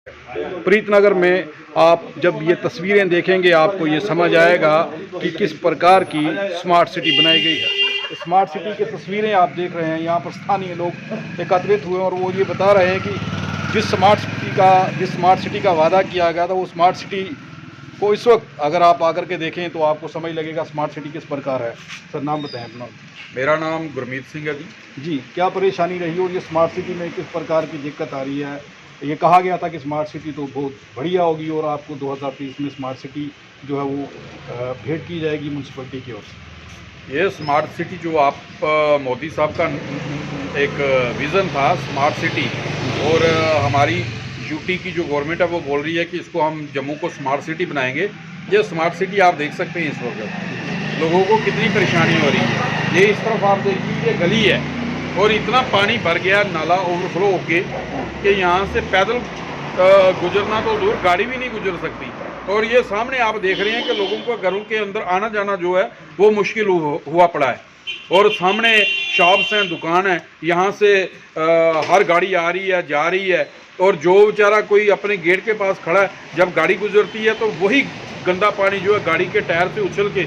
प्रीतनगर में आप जब ये तस्वीरें देखेंगे आपको ये समझ आएगा कि किस प्रकार की स्मार्ट सिटी बनाई गई है। स्मार्ट सिटी की तस्वीरें आप देख रहे हैं, यहाँ पर स्थानीय लोग एकत्रित हुए और वो ये बता रहे हैं कि जिस स्मार्ट सिटी का वादा किया गया था वो स्मार्ट सिटी को इस वक्त अगर आप आकर के देखें तो आपको समझ लगेगा स्मार्ट सिटी किस प्रकार है। सर नाम बताएं अपना। मेरा नाम गुरमीत सिंह है जी, क्या परेशानी रही और ये स्मार्ट सिटी में किस प्रकार की दिक्कत आ रही है? ये कहा गया था कि स्मार्ट सिटी तो बहुत बढ़िया होगी और आपको 2030 में स्मार्ट सिटी जो है वो भेंट की जाएगी म्यूनसिपलिटी की ओर से। ये स्मार्ट सिटी जो आप मोदी साहब का एक विज़न था स्मार्ट सिटी, और हमारी यूटी की जो गवर्नमेंट है वो बोल रही है कि इसको हम जम्मू को स्मार्ट सिटी बनाएंगे। ये स्मार्ट सिटी आप देख सकते हैं इस वक्त लोगों को कितनी परेशानी हो रही है। ये इस तरफ आप देखिए, ये गली है और इतना पानी भर गया, नाला ओवरफ्लो होके कि यहाँ से पैदल गुजरना तो दूर, गाड़ी भी नहीं गुजर सकती। और ये सामने आप देख रहे हैं कि लोगों को घरों के अंदर आना जाना जो है वो मुश्किल हुआ पड़ा है। और सामने शॉप्स हैं, दुकान है, यहाँ से हर गाड़ी आ रही है जा रही है। और जो बेचारा कोई अपने गेट के पास खड़ा है, जब गाड़ी गुजरती है तो वही गंदा पानी जो है गाड़ी के टायर से उछल के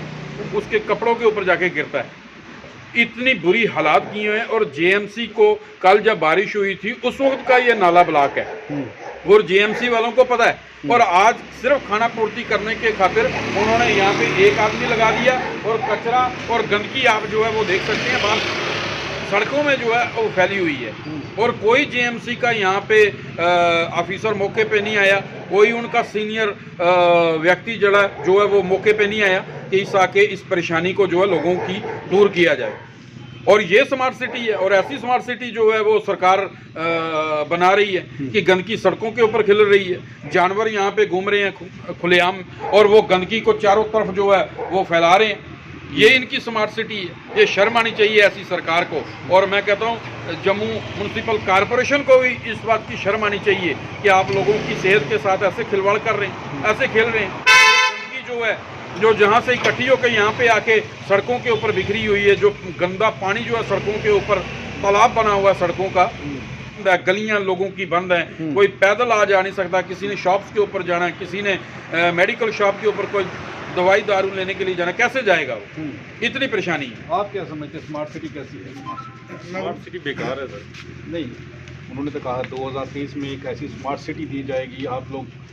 उसके कपड़ों के ऊपर जाके गिरता है। इतनी बुरी हालात की हैं। और जेएमसी को कल जब बारिश हुई थी उस वक्त का ये नाला ब्लॉक है और जेएमसी वालों को पता है। और आज सिर्फ खाना पूर्ति करने के खातिर उन्होंने यहाँ पे एक आदमी लगा दिया और कचरा और गंदगी आप जो है वो देख सकते हैं बाहर सड़कों में जो है वो फैली हुई है। और कोई जेएमसी का यहाँ पे ऑफिसर मौके पे नहीं आया, कोई उनका सीनियर व्यक्ति जो है वो मौके पे नहीं आया कि इस आके इस परेशानी को जो है लोगों की दूर किया जाए। और ये स्मार्ट सिटी है और ऐसी स्मार्ट सिटी जो है वो सरकार बना रही है कि गंदगी सड़कों के ऊपर खिल रही है, जानवर यहाँ पे घूम रहे हैं खुलेआम और वो गंदगी को चारों तरफ जो है वो फैला रहे हैं। ये इनकी स्मार्ट सिटी है। ये शर्म आनी चाहिए ऐसी सरकार को। और मैं कहता हूँ जम्मू म्यूनसिपल कॉरपोरेशन को भी इस बात की शर्म आनी चाहिए कि आप लोगों की सेहत के साथ ऐसे खिलवाड़ कर रहे हैं, ऐसे खेल रहे हैं। गंदगी जो है जो जहाँ से इकट्ठी होकर यहाँ पे आके सड़कों के ऊपर बिखरी हुई है, जो गंदा पानी जो है सड़कों के ऊपर तालाब बना हुआ है सड़कों का, गलियां लोगों की बंद हैं, कोई पैदल आ जा नहीं सकता, किसी ने शॉप्स के ऊपर जाना है, किसी ने मेडिकल शॉप के ऊपर कोई दवाई दारू लेने के लिए जाना, कैसे जाएगा वो? इतनी परेशानी है। आप क्या समझते हैं स्मार्ट सिटी कैसी है? स्मार्ट सिटी बेकार है सर। नहीं, उन्होंने तो कहा 2023 में एक ऐसी स्मार्ट सिटी दी जाएगी, आप लोग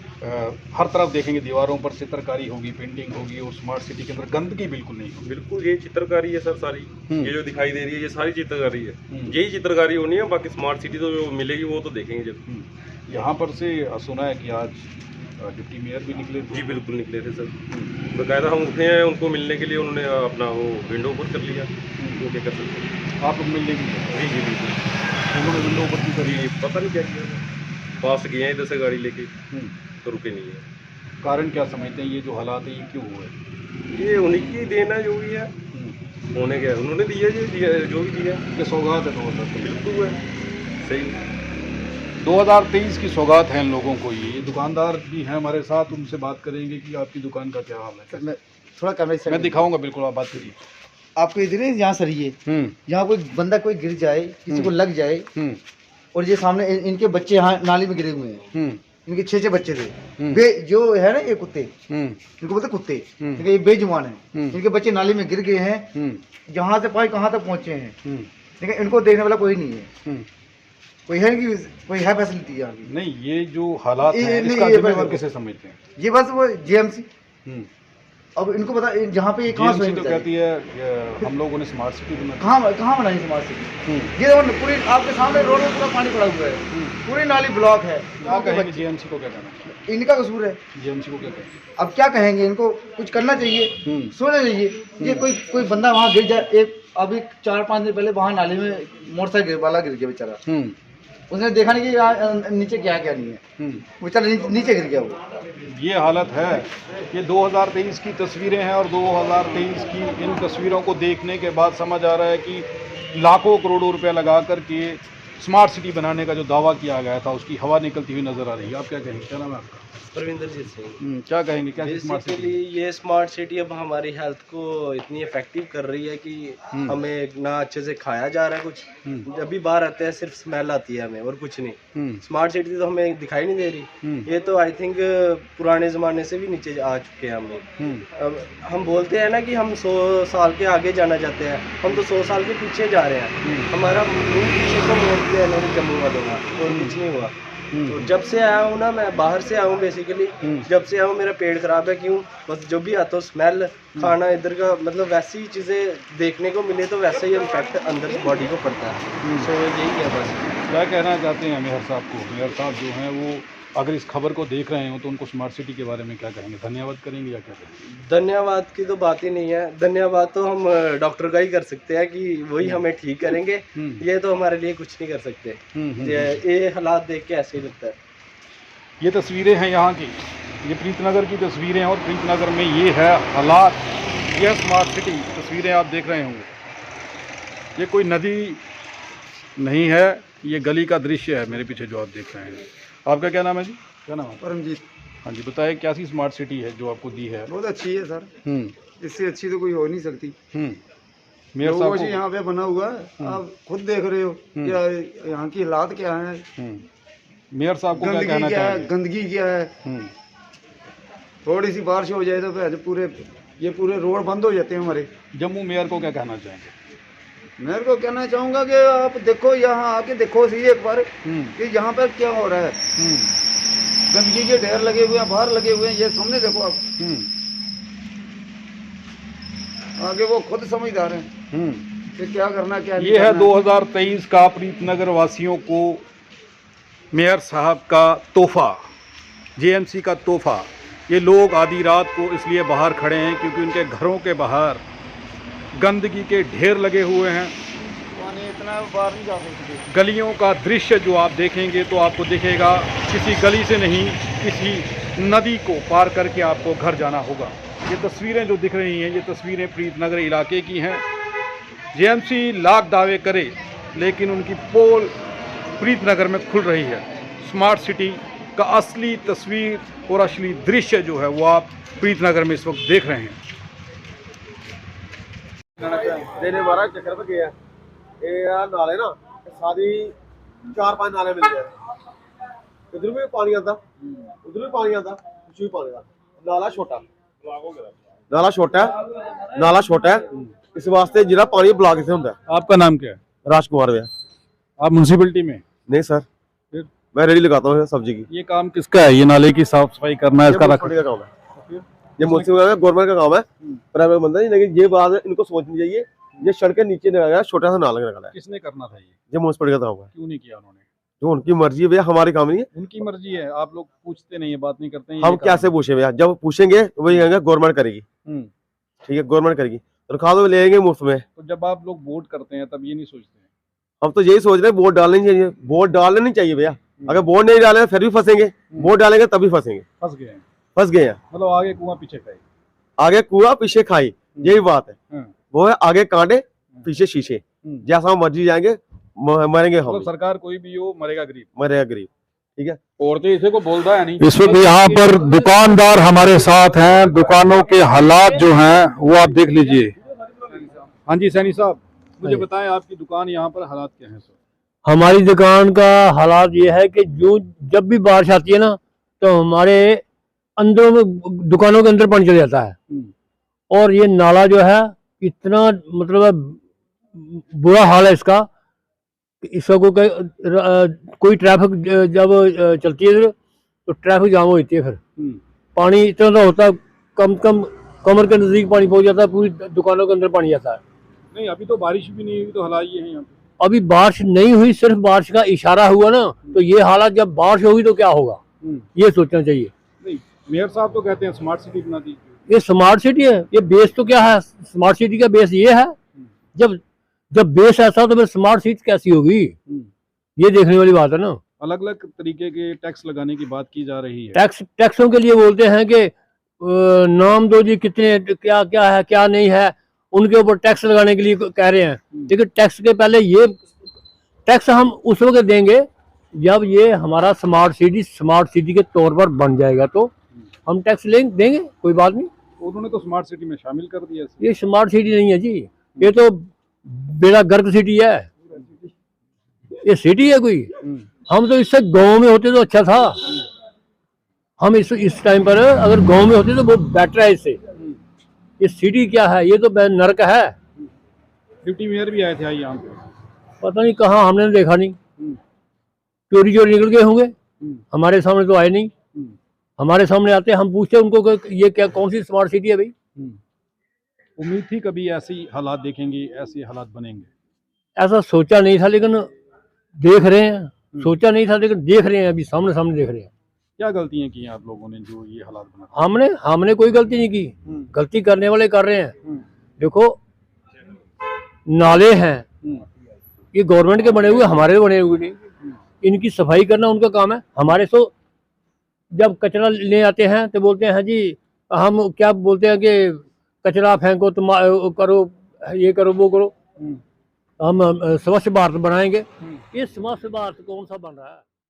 हर तरफ देखेंगे दीवारों पर चित्रकारी होगी, पेंटिंग होगी और स्मार्ट सिटी के अंदर गंदगी बिल्कुल नहीं होगी। बिल्कुल ये चित्रकारी है सर सारी, ये जो दिखाई दे रही है ये सारी चित्रकारी है, यही चित्रकारी होनी है। बाकी स्मार्ट सिटी तो जो मिलेगी वो तो देखेंगे जब। यहाँ पर से सुना है कि आज डिप्टी मेयर भी निकले थे। जी बिल्कुल निकले थे सर, बाकायदा हम उठे हैं उनको मिलने के लिए, उन्होंने अपना वो विंडो ओपन कर लिया। तो क्या कर सकते हैं, आप लोग मिलने के लिए? जी जी बिल्कुल, उन्होंने विंडो ओपन की करी? पता नहीं क्या किया, पास गए हैं इधर से गाड़ी लेके तो रुके नहीं है। कारण क्या समझते हैं ये जो हालात है ये क्यों हुए? ये उन्हीं की देन है जो भी है, होने क्या उन्होंने दिया जो भी दिया ये सौगात है 2023। बिल्कुल है सही। 2023 की सौगात है इन लोगों को। ये दुकानदार भी हैं हमारे साथ, उनसे बात करेंगे कि आपकी दुकान का क्या हाल है। मैं थोड़ा कैमरे से मैं दिखाऊंगा, बिल्कुल आप बात करिए। आपको इधर यहाँ सर ये यहाँ कोई बंदा कोई गिर जाए, किसी को लग जाए, और ये सामने इनके बच्चे यहाँ नाली में गिरे हुए हैं। इनके 6 बच्चे थे, जो है ना ये कुत्ते, इनको बोलते कुत्ते, ये बेजुबान है। इनके बच्चे नाली में गिर गए हैं, यहाँ से पाए कहाँ तक पहुँचे हैं, लेकिन इनको देखने वाला कोई नहीं है। कोई है कि कोई है फैसिलिटी यहाँ की? नहीं, ये जो हालात हैं इसका जिम्मेदार किसे समझते हैं? ये बस वो जेएमसी। अब इनको पता जहाँ पे ये कहाँ से तो कहती है हम लोगों ने स्मार्ट सिटी बनाई। कहाँ बनाई स्मार्ट सिटी? ये पूरी आपके सामने रोड में पूरा पानी पड़ा हुआ है, पूरी नाली ब्लॉक है। क्या कहेंगे जेएमसी को? क्या कहना? इनका कसूर है। जेएमसी को क्या कहेंगे? अब क्या कहेंगे, इनको कुछ करना चाहिए, सोचना चाहिए। ये कोई बंदा वहाँ गिर जाए, एक अभी 4-5 दिन पहले वहाँ नाली में मोटरसाइकिल वाला गिर गया बेचारा, उसने देखा नहीं कि नीचे क्या नहीं है, बेचारा नीचे गिर गया वो। ये हालत है। ये 2023 की तस्वीरें हैं और 2023 की इन तस्वीरों को देखने के बाद समझ आ रहा है कि लाखों करोड़ों रुपया लगा कर के स्मार्ट सिटी बनाने का जो दावा किया गया था उसकी हवा निकलती हुई नजर आ रही है। आप क्या कहेंगे, क्या नाम है आपका? परविंदरजीत सिंह। क्या कहेंगे, क्या स्मार्ट बेसिकली सिटी? ये स्मार्ट सिटी अब हमारी हेल्थ को इतनी इफेक्टिव कर रही है कि हमें ना अच्छे से खाया जा रहा है कुछ, जब भी बाहर आते हैं सिर्फ स्मेल आती है हमें और कुछ नहीं। स्मार्ट सिटी तो हमें दिखाई नहीं दे रही। ये तो आई थिंक पुराने ज़माने से भी नीचे आ चुके हैं हम लोग। अब हम बोलते हैं ना कि हम 100 साल के आगे जाना चाहते हैं, हम तो 100 साल के पीछे जा रहे हैं। हमारा मुंह पीछे को मोड़ दिया इन्होंने जम्मू वालों का और कुछ नहीं हुआ। तो जब से आया हूँ ना, मैं बाहर से आया हूँ बेसिकली, जब से आया हूँ मेरा पेट खराब है। क्यों? बस जो भी आता हो स्मेल, खाना इधर का, मतलब वैसी ही चीज़ें देखने को मिले तो वैसे ही इम्पैक्ट अंदर बॉडी को पड़ता है। सो यही है बस। क्या कहना चाहते हैं मेयर साहब को? मेयर साहब जो हैं वो अगर इस खबर को देख रहे हो तो उनको स्मार्ट सिटी के बारे में क्या कहेंगे? धन्यवाद करेंगे या क्या कहेंगे? धन्यवाद की तो बात ही नहीं है। धन्यवाद तो हम डॉक्टर का ही कर सकते हैं कि वही हमें ठीक करेंगे। ये तो हमारे लिए कुछ नहीं कर सकते। ये हालात देख के ऐसे ही लगता है। ये तस्वीरें हैं यहाँ की, ये प्रीतनगर की तस्वीरें हैं और प्रीतनगर में ये है हालात। यह स्मार्ट सिटी तस्वीरें आप देख रहे होंगे। ये कोई नदी नहीं है, ये गली का दृश्य है मेरे पीछे जो आप देख रहे हैं। आपका क्या नाम है जी? क्या नाम है? परमजीत। हाँ जी, बताइए क्या सी स्मार्ट सिटी है जो आपको दी है? बहुत अच्छी है सर, इससे अच्छी तो कोई हो नहीं सकती। मेयर साहब को यहाँ पे बना हुआ है, आप खुद देख रहे हो क्या यहाँ की हालात क्या है। मेयर साहब को क्या कहना चाहिए? गंदगी क्या है। थोड़ी सी बारिश हो जाए तो फिर पूरे रोड बंद हो जाते हैं हमारे। जम्मू मेयर को क्या कहना चाहेंगे? मेरे को कहना चाहूँगा कि आप देखो, यहाँ आके देखो सही एक बार कि यहाँ पर क्या हो रहा है। गंदगी के ढेर लगे हुए हैं, बाहर लगे हुए हैं, ये सामने देखो आप। आगे वो खुद समझदार हैं कि क्या करना क्या नहीं। ये है 2023 का प्रीतनगर वासियों को मेयर साहब का तोहफा, जेएमसी का तोहफा। ये लोग आधी रात को इसलिए बाहर खड़े हैं क्योंकि उनके घरों के बाहर गंदगी के ढेर लगे हुए हैं। इतना बाहर नहीं जा सकते। गलियों का दृश्य जो आप देखेंगे तो आपको दिखेगा किसी गली से नहीं, किसी नदी को पार करके आपको घर जाना होगा। ये तस्वीरें जो दिख रही हैं, ये तस्वीरें प्रीतनगर इलाके की हैं। जेएमसी लाख दावे करे लेकिन उनकी पोल प्रीतनगर में खुल रही है। स्मार्ट सिटी का असली तस्वीर और असली दृश्य जो है वो आप प्रीतनगर में इस वक्त देख रहे हैं। देने वाला चक्कर पे गया ये यार नाले ना सारी 4-5 नाले मिलते हैं। इधर भी पानी आता, उधर भी पानी आता, कुछ भी पानी आता। नाला छोटा है, इस वास्ते जिला पानी ब्लॉक से होता है। आपका नाम क्या है? राजकुमार भैया। आप म्यूनसिपैलिटी में? नहीं सर, फिर? मैं रेडी लगाता हूँ सब्जी की। ये काम किसका है? ये नाले की साफ सफाई करना है, इसका का काम है। ये म्यूनसिपल गवर्नमेंट का काम है, प्राइवेट बंदा नहीं। लेकिन ये बात इनको सोचनी चाहिए, ये सड़क के नीचे लगाया छोटा सा नाला निकाला है। किसने करना था ये म्यूनसिपल का काम है। क्यों नहीं किया उन्होंने? जो उनकी मर्जी है भैया, हमारी काम नहीं है। उनकी मर्जी है, आप लोग पूछते नहीं है, बात नहीं करते हैं। हम कैसे पूछे भैया? जब पूछेंगे तो वही कहेंगे गवर्नमेंट करेगी। ठीक है, गवर्नमेंट करेगी, तनख्वाह तो लेंगे मुफ्त में। तो जब आप लोग वोट करते हैं तब ये नहीं सोचते हैं? हम तो यही सोच रहे हैं, वोट डालने चाहिए। वोट डालने नहीं चाहिए भैया। अगर वोट नहीं डाले फिर भी फंसेंगे, वोट डालेंगे तभी फंसेंगे। फंस गए हैं मतलब आगे कुआं पीछे खाई। आगे कुआं पीछे खाई, यही बात है। वो है आगे कांटे पीछे शीशे। जैसा हम मर्जी जाएंगे मरेंगे हम। मतलब सरकार कोई भी हो, मरेगा गरीब। ठीक है, औरतें इसे को बोलता है नहीं। इस वक्त यहाँ पर दुकानदार हमारे साथ हैं। दुकानों के हालात जो हैं वो आप देख लीजिए। हाँ जी सैनी साहब, मुझे बताएं आपकी दुकान यहाँ पर हालात क्या हैं? हमारी दुकान का हालात ये है कि जो जब भी बारिश आती है ना तो हमारे अंदरों में दुकानों के अंदर पानी चले जाता है। और ये नाला जो है इतना मतलब बुरा हाल है इसका, इसका कोई ट्रैफिक जब चलती है तो ट्रैफिक जाम होती है। फिर पानी इतना तो होता है, कम कमर के नजदीक पानी पहुंच जाता है, पूरी दुकानों के अंदर पानी जाता है। नहीं, अभी तो बारिश भी नहीं हुई तो हालात ये हैं यहाँ पे। अभी बारिश नहीं हुई, सिर्फ बारिश का इशारा हुआ ना, तो ये हालात जब बारिश होगी तो क्या होगा ये सोचना चाहिए। नहीं, मेयर साहब तो कहते हैं स्मार्ट सिटी बना दी। ये स्मार्ट सिटी है, ये बेस तो क्या है? स्मार्ट सिटी का बेस ये है। जब बेस ऐसा तो फिर स्मार्ट सिटी कैसी होगी, ये देखने वाली बात है ना। अलग अलग तरीके के टैक्स लगाने की बात की जा रही है। टैक्सों के लिए बोलते हैं कि नाम दो जी, कितने क्या क्या है क्या नहीं है, उनके ऊपर टैक्स लगाने के लिए कह रहे हैं। लेकिन टैक्स के पहले टैक्स हम उस वक्त देंगे जब ये हमारा स्मार्ट सिटी के तौर पर बन जाएगा, तो हम टैक्स देंगे, कोई बात नहीं। उन्होंने तो स्मार्ट सिटी में शामिल कर दिया। ये स्मार्ट सिटी नहीं है जी, ये तो बेड़ा गर्क सिटी है, ये सिटी है कोई। हम तो इससे गांव में होते तो अच्छा था, हम इस टाइम पर अगर गांव में होते तो वो बेटर है इससे। ये सिटी क्या है, ये तो नरक है। डिप्टी मेयर भी आए थे यहाँ पे, पता नहीं कहाँ, हमने देखा नहीं। चोरी निकल गए होंगे, हमारे सामने तो आए नहीं। हमारे सामने आते हम पूछते उनको कि ये क्या, कौन सी स्मार्ट सिटी है भाई। उम्मीद थी कभी ऐसी हालात देखेंगे, ऐसे हालात बनेंगे? ऐसा सोचा नहीं था, लेकिन देख रहे हैं। सोचा नहीं था लेकिन देख रहे हैं, अभी सामने देख रहे हैं। क्या गलतियां की हैं आप लोगों ने जो ये हालात बना? हमने कोई गलती नहीं की, गलती करने वाले कर रहे हैं। देखो नाले हैं, ये गवर्नमेंट के बने हुए, हमारे बने हुए नहीं। इनकी सफाई करना उनका काम है। हमारे तो जब कचरा ले आते हैं तो बोलते हैं जी, हम क्या बोलते हैं कि कचरा फेंको, तुम करो, ये करो, वो करो, हम स्वच्छ भारत बनाएंगे। ये स्वच्छ भारत कौन सा बन रहा है?